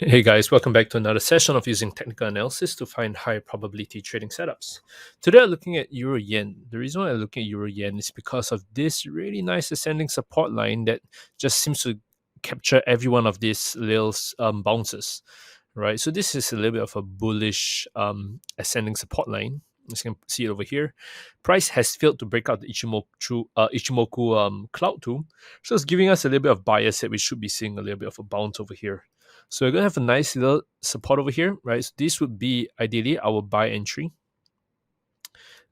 Hey guys, welcome back to another session of using technical analysis to find high probability trading setups. Today I'm looking at Euro Yen. The reason why I'm looking at Euro Yen is because of this really nice ascending support line that just seems to capture every one of these little bounces, right? So this is a little bit of a bullish ascending support line. As you can see it over here. Price has failed to break out the Ichimoku cloud too, so it's giving us a little bit of bias that we should be seeing a little bit of a bounce over here. So we're going to have a nice little support over here, right? So this would be ideally our buy entry,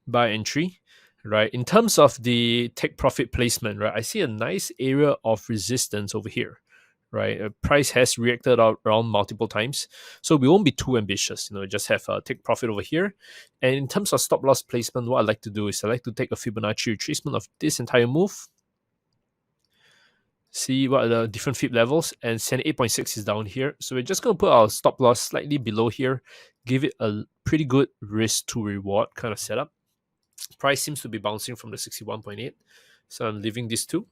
right? In terms of the take profit placement, right? I see a nice area of resistance over here, right? Price has reacted out around multiple times, so we won't be too ambitious. Just have a take profit over here. And in terms of stop loss placement, what I like to do is I like to take a Fibonacci retracement of this entire move, see what are the different fib levels, and 78.6 is down here. So we're just going to put our stop loss slightly below here, give it a pretty good risk to reward kind of setup. Price seems to be bouncing from the 61.8, so I'm leaving this too,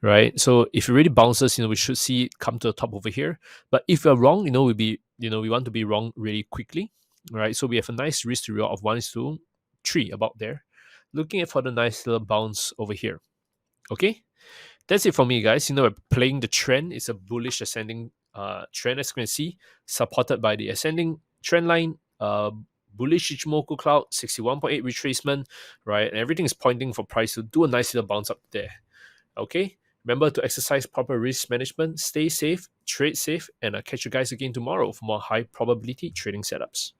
right? So if it really bounces, we should see it come to the top over here. But if we're wrong, we want to be wrong really quickly, right? So we have a nice risk to reward of 1:3, about there. Looking for the nice little bounce over here. Okay, that's it for me, guys. We're playing the trend. It's a bullish ascending trend, as you can see, supported by the ascending trend line, bullish Ichimoku cloud, 61.8 retracement, right? And everything is pointing for price to do a nice little bounce up there. Okay, remember to exercise proper risk management, stay safe, trade safe, and I'll catch you guys again tomorrow for more high probability trading setups.